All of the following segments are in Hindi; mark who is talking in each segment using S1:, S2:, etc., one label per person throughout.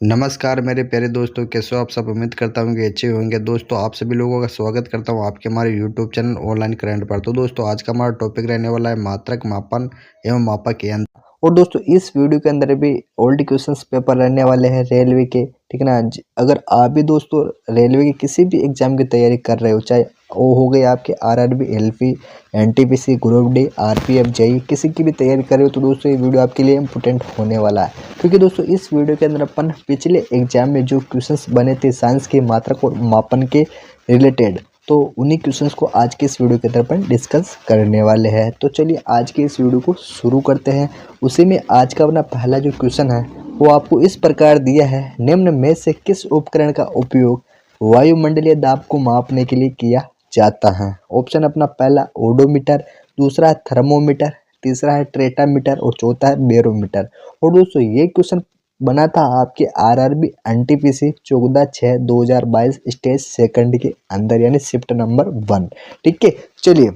S1: नमस्कार मेरे प्यारे दोस्तों, कैसे हो आप सब। उम्मीद करता हूँ कि अच्छे होंगे। दोस्तों आप सभी लोगों का स्वागत करता हूँ आपके हमारे यूट्यूब चैनल ऑनलाइन करंट पर। तो दोस्तों आज का हमारा टॉपिक रहने वाला है मात्रक मापन एवं मापक यंत्र। और दोस्तों इस वीडियो के अंदर भी ओल्ड क्वेश्चंस पेपर रहने वाले हैं रेलवे के, ठीक है ना। अगर आप भी दोस्तों रेलवे के किसी भी एग्जाम की तैयारी कर रहे हो, चाहे वो हो गए आपके RRB, LP, NTPC, group D, RPF, JE, किसी की भी तैयारी कर रहे हो तो दोस्तों ये वीडियो आपके लिए इंपॉर्टेंट होने वाला है। क्योंकि दोस्तों इस वीडियो के अंदर अपन पिछले एग्जाम में जो क्वेश्चंस बने थे साइंस के मात्रक और मापन के रिलेटेड, तो उन्हीं क्वेश्चंस को आज के इस वीडियो के अंदर अपन डिस्कस करने वाले हैं। तो चलिए आज के इस वीडियो को शुरू करते हैं। उसी में आज का अपना पहला जो क्वेश्चन है वो आपको इस प्रकार दिया है, निम्न में से किस उपकरण का उपयोग वायुमंडलीय दाब को मापने के लिए किया जाता है। ऑप्शन अपना पहला ओडोमीटर, दूसरा है थर्मोमीटर, तीसरा है ट्रेटामीटर और चौथा है बैरोमीटर। और दोस्तों ये क्वेश्चन बना था आपके आरआरबी एनटीपीसी 14/6/2022 स्टेज सेकंड के अंदर, यानी शिफ्ट नंबर 1। ठीक है, चलिए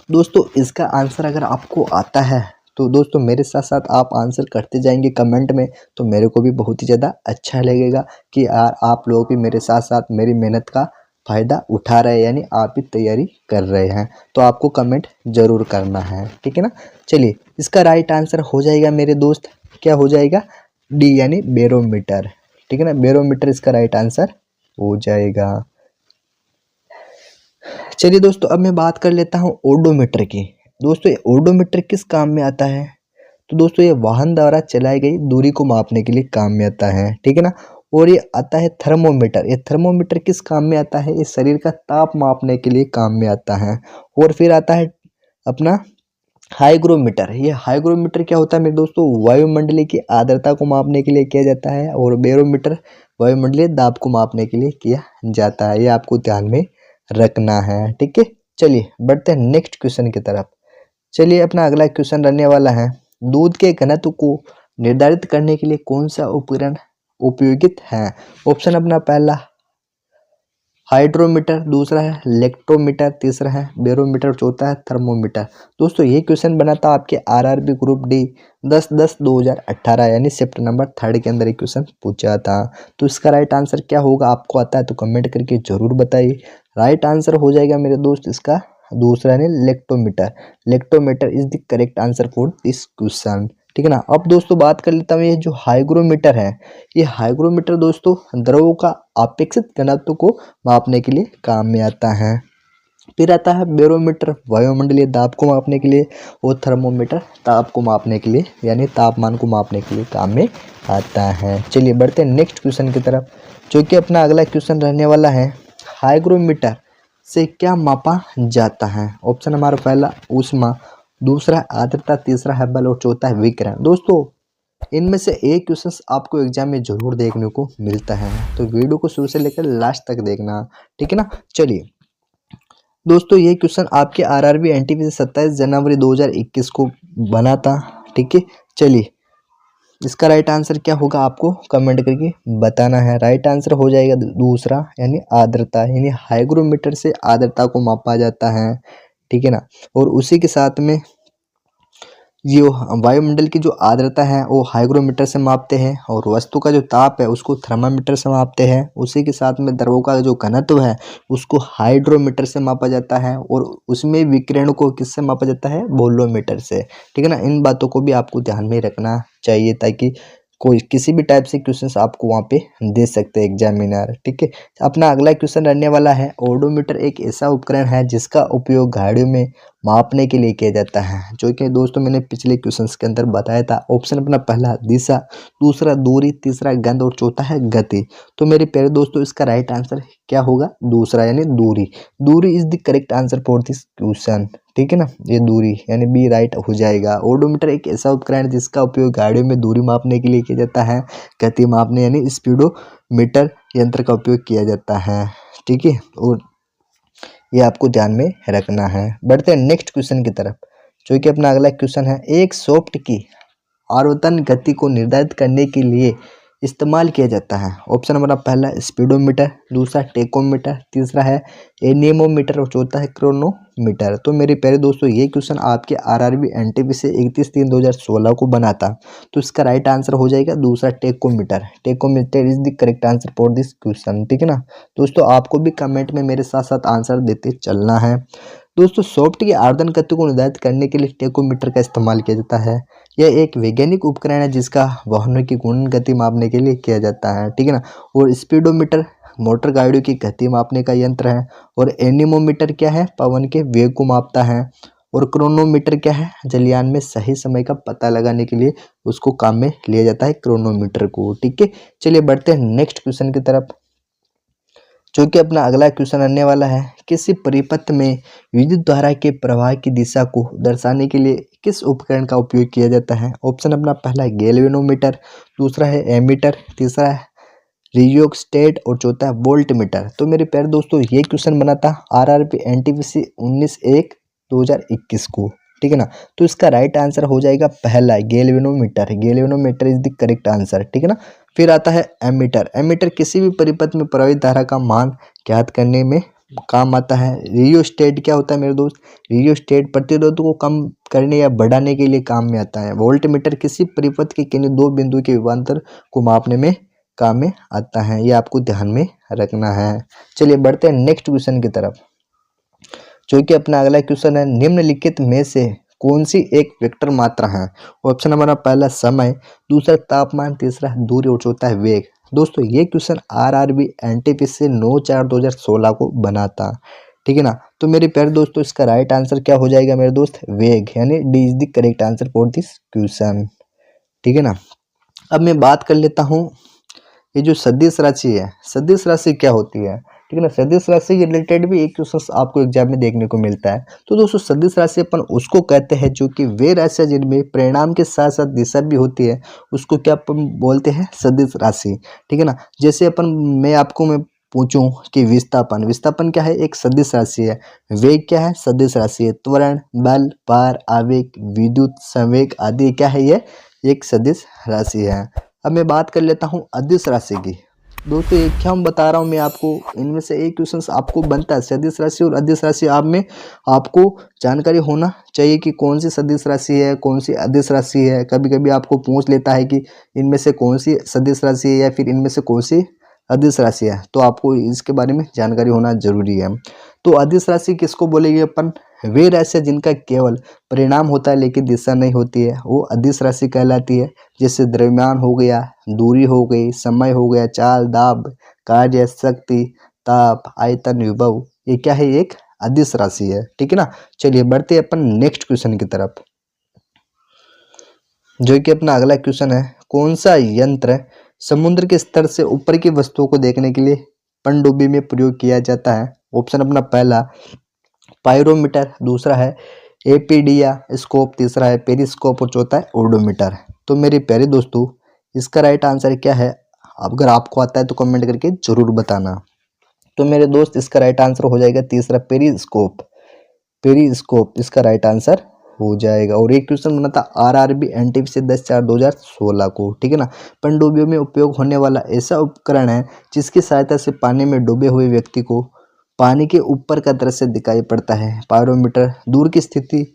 S1: दोस्तों इसका आंसर अगर आपको आता है तो दोस्तों मेरे साथ साथ आप आंसर करते जाएंगे कमेंट में, तो मेरे को भी बहुत ही ज़्यादा अच्छा लगेगा कि यार आप लोग भी मेरे साथ साथ मेरी मेहनत का फ़ायदा उठा रहे हैं, यानी आप भी तैयारी कर रहे हैं। तो आपको कमेंट ज़रूर करना है, ठीक है ना। चलिए इसका राइट आंसर हो जाएगा मेरे दोस्त, क्या हो जाएगा, डी यानी बैरोमीटर। ठीक है ना, बैरोमीटर इसका राइट आंसर हो जाएगा। चलिए दोस्तों अब मैं बात कर लेता हूँ ओडोमीटर की। दोस्तों ये ओडोमीटर किस काम में आता है, तो दोस्तों ये वाहन द्वारा चलाई गई दूरी को मापने के लिए काम में आता है, ठीक है ना। और ये आता है थर्मोमीटर। ये थर्मोमीटर किस काम में आता है, ये शरीर का ताप मापने के लिए काम में आता है। और फिर आता है अपना हाइग्रोमीटर। ये हाइग्रोमीटर क्या होता है मेरे दोस्तों, वायुमंडलीय की आर्द्रता को मापने के लिए किया जाता है। और बैरोमीटर वायुमंडलीय दाब को मापने के लिए किया जाता है, ये आपको ध्यान में रखना है, ठीक है। चलिए बढ़ते हैं नेक्स्ट क्वेश्चन की तरफ। चलिए अपना अगला क्वेश्चन रहने वाला है, दूध के घनत्व को निर्धारित करने के लिए कौन सा उपकरण उपयोगित है। ऑप्शन अपना पहला हाइड्रोमीटर, दूसरा है लेक्टोमीटर, तीसरा है बैरोमीटर, चौथा है थर्मोमीटर। दोस्तों ये क्वेश्चन बना था आपके आरआरबी ग्रुप डी 10/10/2018 यानी शिफ्ट नंबर 3 के अंदर एक क्वेश्चन पूछा था। तो इसका राइट आंसर क्या होगा, आपको आता है तो कमेंट करके जरूर बताइए। राइट आंसर हो जाएगा मेरे दोस्त इसका दूसरा यानी lactometer. Lactometer is the correct answer for this question, ठीक है ना। अब दोस्तों बात कर लेता हूँ ये जो हाइग्रोमीटर है, ये हाइग्रोमीटर दोस्तों द्रवों का अपेक्षित घनत्व को मापने के लिए काम में आता है। फिर आता है बैरोमीटर, वायुमंडलीय दाब को मापने के लिए। और थर्मोमीटर ताप को मापने के लिए, यानी तापमान को मापने के लिए काम में आता है। चलिए बढ़ते हैं नेक्स्ट क्वेश्चन की तरफ, जो कि अपना अगला क्वेश्चन रहने वाला है, हाइग्रोमीटर से क्या मापा जाता है। ऑप्शन हमारा पहला ऊष्मा, दूसरा है आर्द्रता, तीसरा है बल और चौथा है विकिरण। दोस्तों इनमें से एक क्वेश्चन आपको एग्जाम में जरूर देखने को मिलता है, तो वीडियो को शुरू से लेकर लास्ट तक देखना, ठीक है ना। चलिए दोस्तों ये क्वेश्चन आपके आरआरबी एनटीपीसी 27 जनवरी 2021 को बना था, ठीक है। चलिए इसका राइट आंसर क्या होगा आपको कमेंट करके बताना है। राइट आंसर हो जाएगा दूसरा यानी आर्द्रता, यानी हाइग्रोमीटर से आर्द्रता को मापा जाता है, ठीक है ना। और उसी के साथ में जो वायुमंडल की जो आर्द्रता है वो हाइग्रोमीटर से मापते हैं, और वस्तु का जो ताप है उसको थर्मामीटर से मापते हैं। उसी के साथ में द्रवों का जो घनत्व है उसको हाइड्रोमीटर से मापा जाता है, और उसमें विकिरण को किससे मापा जाता है, वोल्टमीटर से, ठीक है ना। इन बातों को भी आपको ध्यान में रखना चाहिए ताकि कोई किसी भी टाइप से क्वेश्चंस आपको वहाँ पे दे सकते हैं एग्जामिनर, ठीक है। अपना अगला क्वेश्चन रहने वाला है, ओडोमीटर एक ऐसा उपकरण है जिसका उपयोग गाड़ियों में मापने के लिए किया जाता है, जो कि दोस्तों मैंने पिछले क्वेश्चंस के अंदर बताया था। ऑप्शन अपना पहला दिशा, दूसरा दूरी, तीसरा गंध और चौथा है गति। तो मेरे प्यारे दोस्तों इसका राइट आंसर क्या होगा, दूसरा यानी दूरी। दूरी is the correct answer for this question, ठीक है ना। ये दूरी यानी बी राइट हो जाएगा। ओडोमीटर एक ऐसा उपकरण है जिसका उपयोग गाड़ियों में दूरी मापने के लिए किया जाता है, गति मापने यानी स्पीडोमीटर यंत्र का उपयोग किया जाता है, ठीक है। और ये आपको ध्यान में रखना है। बढ़ते हैं नेक्स्ट क्वेश्चन की तरफ, जो कि अपना अगला क्वेश्चन है, एक सॉफ्ट की आवर्तन गति को निर्धारित करने के लिए इस्तेमाल किया जाता है? ऑप्शन नंबर पहला स्पीडोमीटर, दूसरा टेकोमीटर, तीसरा है एनीमोमीटर और चौथा है क्रोनोमीटर। तो मेरे प्यारे दोस्तों ये क्वेश्चन आपके आरआरबी एनटीपीसी 31/3/2016 को बना था। तो इसका राइट आंसर हो जाएगा दूसरा tachometer. Tachometer is the correct answer for this question, ठीक है ना। दोस्तों आपको भी कमेंट में मेरे साथ साथ आंसर देते चलना है। दोस्तों सॉफ्ट की आर्दन गति को निर्धारित करने के लिए टेकोमीटर का इस्तेमाल किया जाता है। यह एक वैज्ञानिक उपकरण है जिसका वाहनों की घूर्णन गति मापने के लिए किया जाता है, ठीक है ना। और स्पीडोमीटर मोटर गाड़ियों की गति मापने का यंत्र है। और एनीमोमीटर क्या है? पवन के वेग को मापता है। और क्रोनोमीटर क्या है? जलयान में सही समय का पता लगाने के लिए उसको काम में लिया जाता है, क्रोनोमीटर को, ठीक है। चलिए बढ़ते हैं नेक्स्ट क्वेश्चन की तरफ, जो कि अपना अगला क्वेश्चन आने वाला है। किसी परिपथ में विद्युत धारा के प्रवाह की दिशा को दर्शाने के लिए किस उपकरण का उपयोग किया जाता है? ऑप्शन अपना पहला है गैल्वेनोमीटर, दूसरा है एमीटर, तीसरा है रियोस्टेट और चौथा है वोल्टमीटर। तो मेरे प्यारे दोस्तों ये क्वेश्चन बना था आरआरबी एनटीपीसी 19/1/2021 को, ठीक है ना। तो इसका राइट आंसर हो जाएगा पहला galvanometer. Galvanometer is the correct answer, ठीक है ना। फिर आता है एमीटर। एमीटर किसी भी परिपथ में प्रवाहित धारा का मान ज्ञात करने में काम आता है। रियोस्टेट क्या होता है मेरे दोस्त? रियोस्टेट प्रतिरोध को कम करने या बढ़ाने के लिए काम में आता है। वोल्टमीटर किसी परिपथ के किन्हीं दो बिंदु के विभवांतर को मापने में काम में आता है। ये आपको ध्यान में रखना है। चलिए बढ़ते हैं नेक्स्ट क्वेश्चन की तरफ, जो कि अपना अगला क्वेश्चन है। निम्नलिखित में से कौन सी एक वेक्टर मात्रा है? ऑप्शन नंबर पहला समय, दूसरा तापमान, तीसरा दूरी और चौथा है वेग। दोस्तों ये क्वेश्चन आरआरबी एनटीपीसी 9/4/2016 को बना था, ठीक है ना। तो मेरे प्यारे दोस्तों इसका राइट आंसर क्या हो जाएगा मेरे दोस्त? वेग, यानी D is the correct answer for this question, ठीक है ना। अब मैं बात कर लेता हूँ ये जो सदिश राशि है, सदिश राशि क्या होती है, ठीक है ना। सदिश राशि के रिलेटेड भी एक क्वेश्चन आपको एग्जाम में देखने को मिलता है। तो दोस्तों सदिश राशि अपन उसको कहते हैं जो कि वे राशियाँ जिनमें परिणाम के साथ साथ दिशा भी होती है, उसको क्या अपन बोलते हैं? सदिश राशि, ठीक है ना। जैसे मैं पूछूं कि विस्थापन, विस्थापन क्या है? एक सदिश राशि है। वेग क्या है? सदिश राशि है। त्वरण, बल, भार, आवेग, विद्युत संवेग आदि क्या है? ये एक सदिश राशि है। अब मैं बात कर लेता हूँ अदिश राशि की। दोस्तों ये क्या हम बता रहा हूँ मैं आपको, इनमें से एक क्वेश्चन आपको बनता है सदिश राशि और अदिश राशि। आप में आपको जानकारी होना चाहिए कि कौन सी सदिश राशि है, कौन सी अदिश राशि है। कभी कभी आपको पूछ लेता है कि इनमें से कौन सी सदिश राशि है या फिर इनमें से कौन सी अदिश राशि है, तो आपको इसके बारे में जानकारी होना जरूरी है। तो अदिश राशि किसको बोलेंगे अपन? वे राशियाँ जिनका केवल परिणाम होता है लेकिन दिशा नहीं होती है, वो अदिश राशि कहलाती है। जैसे द्रव्यमान हो गया, दूरी हो गई, समय हो गया, चाल, दाब, कार्य, शक्ति, ताप, आयतन, विभव, ये क्या है? एक अदिश राशि है, ठीक है ना। चलिए बढ़ते हैं अपन नेक्स्ट क्वेश्चन की तरफ, जो कि अपना अगला क्वेश्चन है। कौन सा यंत्र समुद्र के स्तर से ऊपर की वस्तुओं को देखने के लिए पनडुब्बी में प्रयोग किया जाता है? ऑप्शन अपना पहला पायरोमीटर, दूसरा है एपीडिया स्कोप, तीसरा है पेरिस्कोप और चौथा है ओडोमीटर। तो मेरे प्यारे दोस्तों इसका राइट आंसर क्या है? अगर आपको आता है तो कमेंट करके जरूर बताना। तो मेरे दोस्त इसका राइट आंसर हो जाएगा तीसरा पेरिस्कोप। पेरिस्कोप इसका राइट आंसर हो जाएगा। और एक क्वेश्चन बना था आरआरबी एनटीपीसी से 10/4/2016 को, ठीक है ना। पनडुब्बियों में उपयोग होने वाला ऐसा उपकरण है जिसकी सहायता से पानी में डूबे हुए व्यक्ति को पानी के ऊपर का दृश्य दिखाई पड़ता है। पायरोमीटर दूर की स्थिति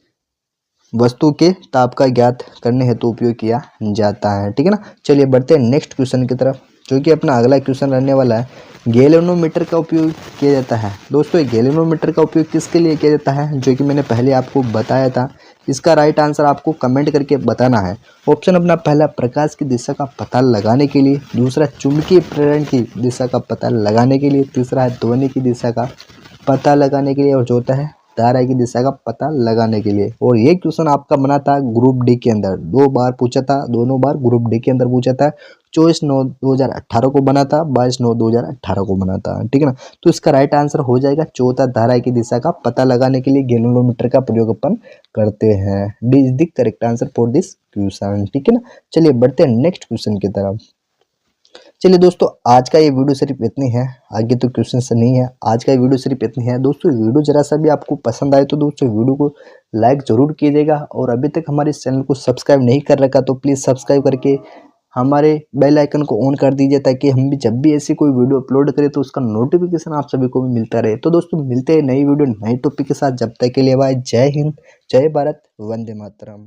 S1: वस्तु के ताप का ज्ञात करने हेतु उपयोग किया जाता है, ठीक है ना। चलिए बढ़ते हैं नेक्स्ट क्वेश्चन की तरफ, जो कि अपना अगला क्वेश्चन रहने वाला है। गैल्वेनोमीटर का उपयोग किया जाता है। दोस्तों गैल्वेनोमीटर का उपयोग किसके लिए किया जाता है, जो कि मैंने पहले आपको बताया था। इसका राइट आंसर आपको कमेंट करके बताना है। ऑप्शन अपना पहला प्रकाश की दिशा का पता लगाने के लिए, दूसरा चुंबकीय प्रेरण की दिशा का पता लगाने के लिए, तीसरा है ध्वनि की दिशा का पता लगाने के लिए और चौथा है धारा की दिशा का पता लगाने के लिए। और ये क्वेश्चन आपका बना था ग्रुप डी के अंदर, 2 बार पूछा था, दोनों बार ग्रुप डी के अंदर पूछा था। 24/9/2018 को बना था, 22/9/2018 को बना था, ठीक है ना। तो इसका राइट आंसर हो जाएगा चौथा, धारा की दिशा का पता लगाने के लिए गैल्वेनोमीटर का प्रयोग अपन करते हैं। D is the correct answer for this question, ठीक है ना। चलिए बढ़ते हैं नेक्स्ट क्वेश्चन की तरफ। चलिए दोस्तों आज का ये वीडियो सिर्फ इतनी है, आगे तो क्वेश्चन से नहीं है। आज का ये वीडियो सिर्फ इतनी है दोस्तों। वीडियो जरा सा भी आपको पसंद आए तो दोस्तों वीडियो को लाइक जरूर कीजिएगा, और अभी तक हमारे इस चैनल को सब्सक्राइब नहीं कर रखा तो प्लीज़ सब्सक्राइब करके हमारे बेल आइकन को ऑन कर दीजिए ताकि हम भी जब भी ऐसी कोई वीडियो अपलोड करें तो उसका नोटिफिकेशन आप सभी को भी मिलता रहे। तो दोस्तों मिलते हैं नई वीडियो नए टॉपिक के साथ, जब तक के लिए बाय। जय हिंद, जय भारत, वंदे मातरम।